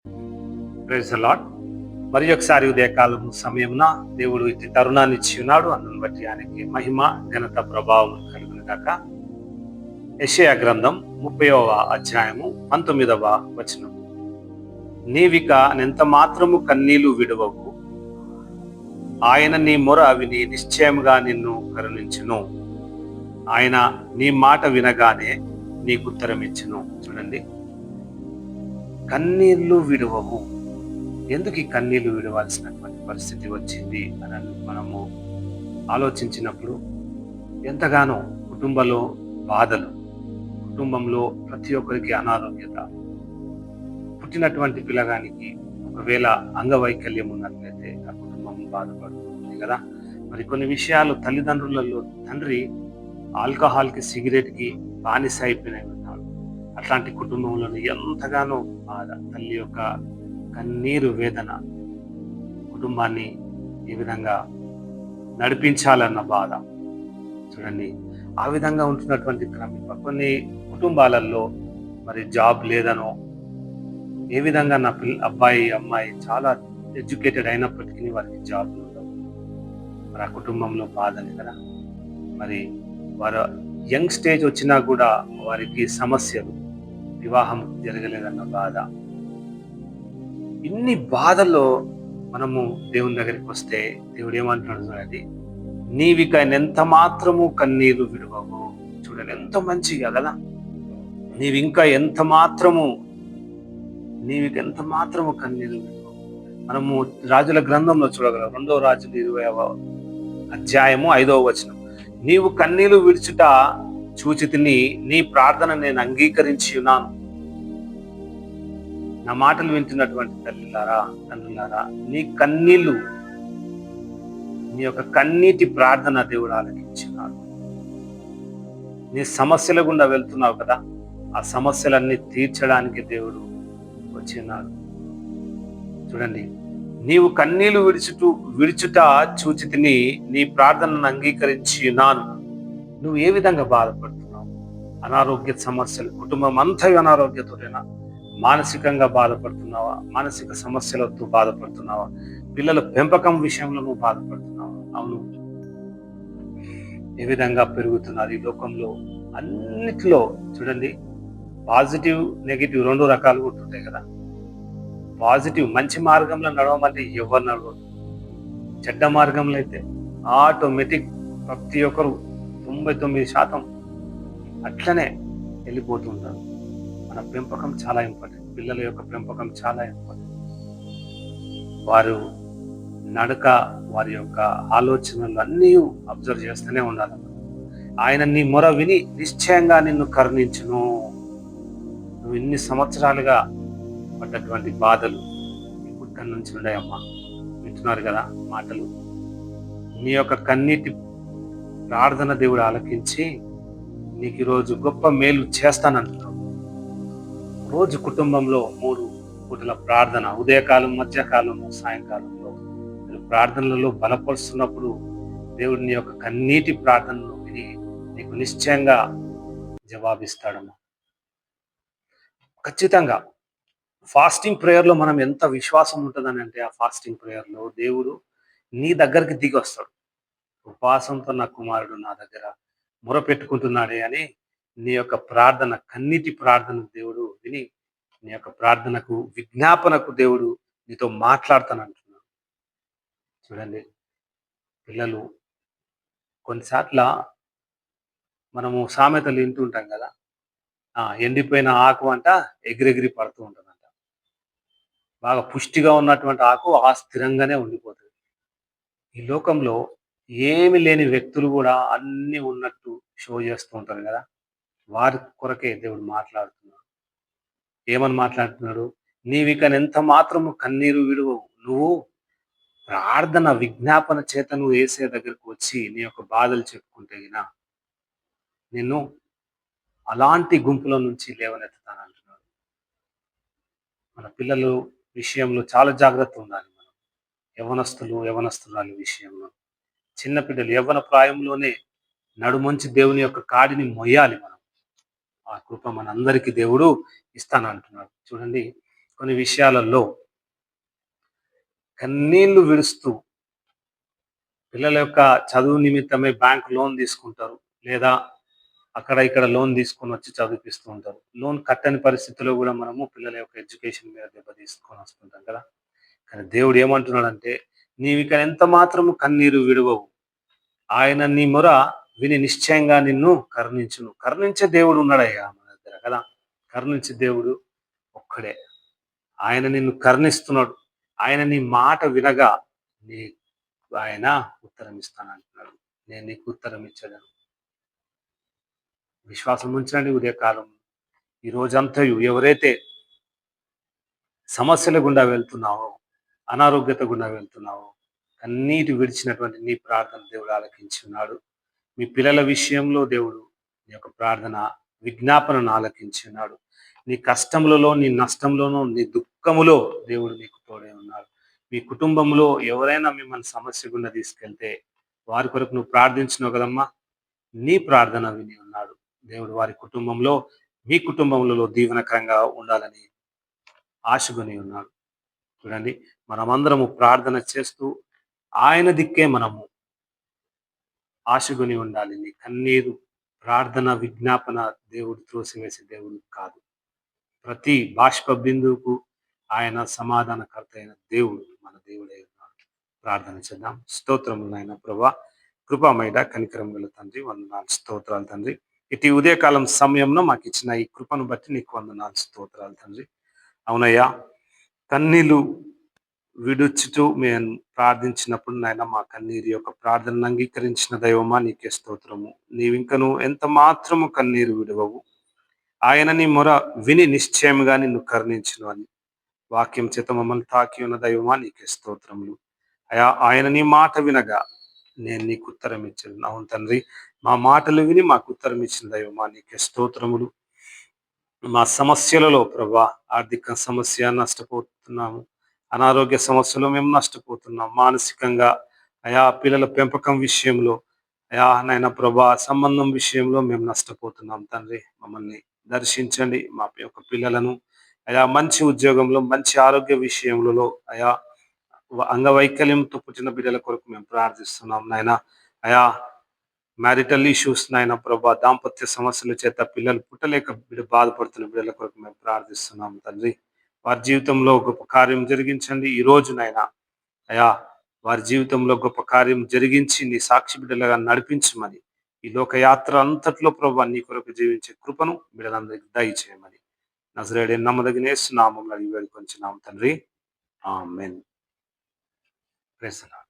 Praise the lord. మరి ఒకసారి ఉదయకాలం సమయమున దేవుడు ఇట్టి తరుణాన్ని ఇచ్చి ఉన్నాడు. అందుని బట్టి ఆయనకి మహిమ, ఘనత, ప్రభావం కలుగును గాక. యెషయా గ్రంథం 30వ అధ్యాయము 19వ వచనం. నీవిక నెంత మాత్రము కన్నీళ్లు విడువవు, ఆయన నీ మొర విని నిశ్చయముగా నిన్ను కరుణించును. ఆయన నీ మాట వినగానే నీకు ఉత్తరం ఇచ్చును. చూడండి, కన్నీళ్లు విడువవు. ఎందుకు ఈ కన్నీళ్లు విడవలసినటువంటి పరిస్థితి వచ్చింది అని మనము ఆలోచించినప్పుడు ఎంతగానో కుటుంబంలో బాధలు, కుటుంబంలో ప్రతి ఒక్కరికి అనారోగ్యత, పుట్టినటువంటి పిల్లగానికి ఒకవేళ అంగవైకల్యం ఉన్నట్లయితే ఆ కుటుంబం బాధపడుతుంది కదా. మరి కొన్ని విషయాలు తల్లిదండ్రులలో తండ్రి ఆల్కహాల్కి, సిగరెట్కి బానిస అయిపోయినాయి ఉన్నాడు. అట్లాంటి కుటుంబంలో ఎంతగానో బాధ, తల్లి యొక్క కన్నీరు వేదన కుటుంబాన్ని ఈ విధంగా నడిపించాలన్న బాధ. చూడండి, ఆ విధంగా ఉంటున్నటువంటి కొన్ని కుటుంబాలలో మరి జాబ్ లేదనో, ఏ విధంగా నా అబ్బాయి అమ్మాయి చాలా ఎడ్యుకేటెడ్ అయినప్పటికీ వారికి జాబ్లు ఉండవు. మరి ఆ కుటుంబంలో బాధని కదా. మరి వారు యంగ్ స్టేజ్ వచ్చినా కూడా వారికి సమస్యలు, వివాహం జరగలేదన్న బాధ. ఇన్ని బాధల్లో మనము దేవుని దగ్గరికి వస్తే దేవుడు ఏమంటున్నాడు చూడండి, నీవిక ఎంత మాత్రము కన్నీరు విడవవు. చూడండి, ఎంత మంచిగా కదా. నీవిక ఎంత మాత్రము కన్నీరు విడవవు. మనము రాజుల గ్రంథంలో చూడగలం. 2వ రాజులు 20వ అధ్యాయము 5వ వచనం. నీవు కన్నీరు విడుచుట చూచితిని, నీ ప్రార్థన నేను అంగీకరించి ఉన్నాను. నా మాటలు వింటున్నటువంటి తండ్రులారా, నీ కన్నీళ్లు, నీ యొక్క కన్నీటి ప్రార్థన దేవుడు ఆలకించినాడు. నీ సమస్యల గుండా వెళ్తున్నావు కదా, ఆ సమస్యలన్నీ తీర్చడానికి దేవుడు వచ్చినాడు. చూడండి, నీవు కన్నీళ్లు విడుచుట చూచితిని, నీ ప్రార్థనను అంగీకరించి ఉన్నాను. నువ్వు ఏ విధంగా బాధపడుతున్నావు? అనారోగ్య సమస్యలు, కుటుంబం అంతా అనారోగ్యతోనేనా? మానసికంగా బాధపడుతున్నావా? మానసిక సమస్యలతో బాధపడుతున్నావా? పిల్లల పెంపకం విషయంలో నువ్వు బాధపడుతున్నావా? అవును, ఏ విధంగా పెరుగుతున్నారు ఈ లోకంలో అన్నిటిలో. చూడండి, పాజిటివ్, నెగిటివ్ 2 రకాలుగా ఉంటుంటాయి కదా. పాజిటివ్, మంచి మార్గంలో నడవమంటే ఎవరు నడవరు. చెడ్డ మార్గంలో అయితే ఆటోమేటిక్ ప్రతి ఒక్కరు 99% అట్లనే వెళ్ళిపోతుంటారు. మన పెంపకం చాలా ఇంపార్టెంట్. పిల్లల యొక్క పెంపకం చాలా ఇంపార్టెంట్. వారు నడక, వారి యొక్క ఆలోచనలు అన్నీ అబ్జర్వ్ చేస్తూనే ఉండాలి. ఆయన నీ మొర విని నిశ్చయంగా నిన్ను కరుణించును. నువ్వు ఇన్ని సంవత్సరాలుగా పడ్డటువంటి బాధలు ఇక్కడి నుంచి ఉన్నాయమ్మా. వింటున్నారు కదా మాటలు. నీ యొక్క కన్నీటి ప్రార్థన దేవుడు ఆలకించి నీకు ఈరోజు గొప్ప మేలు చేస్తానంటున్నావు. రోజు కుటుంబంలో 3 పూటల ప్రార్థన, ఉదయకాలం, మధ్యకాలం, సాయంకాలంలో ప్రార్థనలలో బలపరుస్తున్నప్పుడు దేవుడు నీ యొక్క కన్నీటి ప్రార్థనలు విని నీకు నిశ్చయంగా జవాబిస్తాడమ్మా. ఖచ్చితంగా ఫాస్టింగ్ ప్రేయర్లో మనం ఎంత విశ్వాసం ఉంటుందని అంటే, ఆ ఫాస్టింగ్ ప్రేయర్లో దేవుడు నీ దగ్గరికి దిగి వస్తాడు. ఉపవాసంతో నా కుమారుడు నా దగ్గర మొరపెట్టుకుంటున్నాడే అని నీ యొక్క ప్రార్థన, కన్నీటి ప్రార్థన దేవుడు విని నీ యొక్క ప్రార్థనకు, విజ్ఞాపనకు దేవుడు నీతో మాట్లాడతానంటున్నాడు. చూడండి, పిల్లలు కొన్నిసార్లు మనము సామెతలు వింటూ ఉంటాం కదా, ఎండిపోయిన ఆకు అంట ఎగిరెగిరి పడుతూ ఉంటుందంట. బాగా పుష్టిగా ఉన్నటువంటి ఆకు స్థిరంగానే ఉండిపోతుంది. ఈ లోకంలో ఏమి లేని వ్యక్తులు కూడా అన్ని ఉన్నట్టు షో చేస్తూ ఉంటారు కదా. వారి కొరకే దేవుడు మాట్లాడుతున్నాడు. ఏమని మాట్లాడుతున్నాడు? నీవిక ఎంత మాత్రము కన్నీరు విడువవు. నువ్వు ప్రార్థన, విజ్ఞాపన చేత నువ్వు యేసయ్య దగ్గరకు వచ్చి నీ యొక్క బాధలు చెప్పుకుంటే నిన్ను అలాంటి గుంపుల నుంచి లేవనెత్తుతానంటున్నాడు. మన పిల్లలు విషయంలో చాలా జాగ్రత్త ఉండాలి మనం. యవనస్తురాలి విషయంలో, చిన్నపిల్లలు యవ్వన ప్రాయంలోనే నడుమంచి దేవుని యొక్క కాడిని మొయ్యాలి మనం. ఆ కృప మనందరికీ దేవుడు ఇస్తానంటున్నాడు. చూడండి, కొన్ని విషయాలలో కన్నీళ్లు విడుస్తూ పిల్లల యొక్క చదువు నిమిత్తమై బ్యాంక్ లోన్ తీసుకుంటారు. లేదా అక్కడ ఇక్కడ లోన్ తీసుకొని వచ్చి చదివిపిస్తూ ఉంటారు. లోన్ కట్టని పరిస్థితిలో గూడా మనము పిల్లల యొక్క ఎడ్యుకేషన్ మీద దెబ్బ తీసుకొని వస్తుంటాం కదా! కానీ దేవుడు ఏమంటున్నాడంటే, నీవిక ఎంత మాత్రము కన్నీరు విడువవు. ఆయన నీ మొర విని నిశ్చయంగా నిన్ను కరుణించును. కరుణించే దేవుడు ఉన్నాడయ్యా మన దగ్గర కదా! కరుణించే దేవుడు ఒక్కడే. ఆయన నిన్ను కరుణిస్తున్నాడు. ఆయన నీ మాట వినగా నీ ఆయన ఉత్తరం ఇస్తానంటున్నాడు. నేను నీకు ఉత్తరం ఇచ్చేదను. విశ్వాసం ఉంచండి ఉదయకాలం. ఈ రోజంతయు ఎవరైతే సమస్యల గుండా వెళ్తున్నావో, అనారోగ్యత గుండా వెళ్తున్నావో, కన్నీటి విడిచినటువంటి నీ ప్రార్థన దేవుడు ఆలకించి ఉన్నాడు. మీ పిల్లల విషయంలో దేవుడు నీ యొక్క ప్రార్థన, విజ్ఞాపనను ఆలకించి ఉన్నాడు. నీ కష్టములలో, నీ నష్టంలోనూ, నీ దుఃఖములో దేవుడు నీకు తోడై ఉన్నాడు. మీ కుటుంబంలో ఎవరైనా మిమ్మల్ని సమస్య గుండా తీసుకెళ్తే, వారి కొరకు నువ్వు ప్రార్థించినావు కదమ్మా! నీ ప్రార్థన విని ఉన్నాడు. దేవుడు వారి కుటుంబంలో, మీ కుటుంబములలో దీవెనకరంగా ఉండాలని ఆశగొని ఉన్నాడు. చూడండి, మనమందరము ప్రార్థన చేస్తూ ఆయన దిక్కే మనము ఆశగొని ఉండాలి. నీ కన్నీరు, ప్రార్థన, విజ్ఞాపన దేవుడు త్రోసివేసే దేవుడు కాదు. ప్రతి బాష్ప బిందువుకు ఆయన సమాధానకర్త అయిన దేవుడు మన దేవుడై ఉన్నాడు. ప్రార్థన చేద్దాం. స్తోత్రములు నాయన ప్రభువా, కృపామయుడ, కనికరం గల తండ్రి, వందనాలు స్తోత్రాలు తండ్రి. ఇటు ఉదయకాలం సమయంలో మాకు ఇచ్చిన ఈ కృపను బట్టి నీకు వందనాలు స్తోత్రాలు తండ్రి. అవునయ్యా, కన్నీళ్ళు విడుచుతూ మేము ప్రార్థించినప్పుడు నాయన మా కన్నీరు యొక్క ప్రార్థనను అంగీకరించిన దైవమా నీకే స్తోత్రము. నీవింకను ఎంత మాత్రము కన్నీరు విడవవు. ఆయన నీ మొర విని నిశ్చయముగా నిన్ను కరుణించును అని వాక్యం చేత మమ్మల్ని తాకి ఉన్న దైవమా నీకే స్తోత్రములు. అయా, ఆయన నీ మాట వినగా నేను నీకు ఉత్తరం ఇచ్చాను. అవును తండ్రి, మా మాటలు విని మాకు ఉత్తరం ఇచ్చిన దైవమా నీకే స్తోత్రములు. మా సమస్యలలో ప్రభా, ఆర్థిక సమస్య నష్టపోతున్నాము, అనారోగ్య సమస్యలో మేము నష్టపోతున్నాం, మానసికంగా అయా పిల్లల పెంపకం విషయంలో, అయా నాయన ప్రభా సంబంధం విషయంలో మేము నష్టపోతున్నాం తండ్రి. మమ్మల్ని దర్శించండి, మా యొక్క పిల్లలను అయా మంచి ఉద్యోగంలో, మంచి ఆరోగ్య విషయములలో అయా అంగవైకల్యంతో పుట్టిన బిడ్డల కొరకు మేము ప్రార్థిస్తున్నాం నాయన. అయా మ్యారిటల్ ఇష్యూస్ నాయన ప్రభా, దాంపత్య సమస్యల చేత పిల్లలు పుట్టలేక బాధపడుతున్న బిడ్డల కొరకు మేము ప్రార్థిస్తున్నాం తండ్రి. వారి జీవితంలో గొప్ప కార్యం జరిగించండి ఈ రోజు నాయన. అయా, వారి జీవితంలో గొప్ప కార్యం జరిగించి నీ సాక్షి బిడ్డలుగా నడిపించమని, ఈ లోకయాత్ర అంతట్లో ప్రభా నీ కొరకు జీవించే కృపను బిడ్డలందరికీ దయచేయమని నజరేయుడైన నమ్మదగిన యేసు నామములో అడిగి వేడుకొంచున్నాం తండ్రి. ఆమేన్. Praise the lord.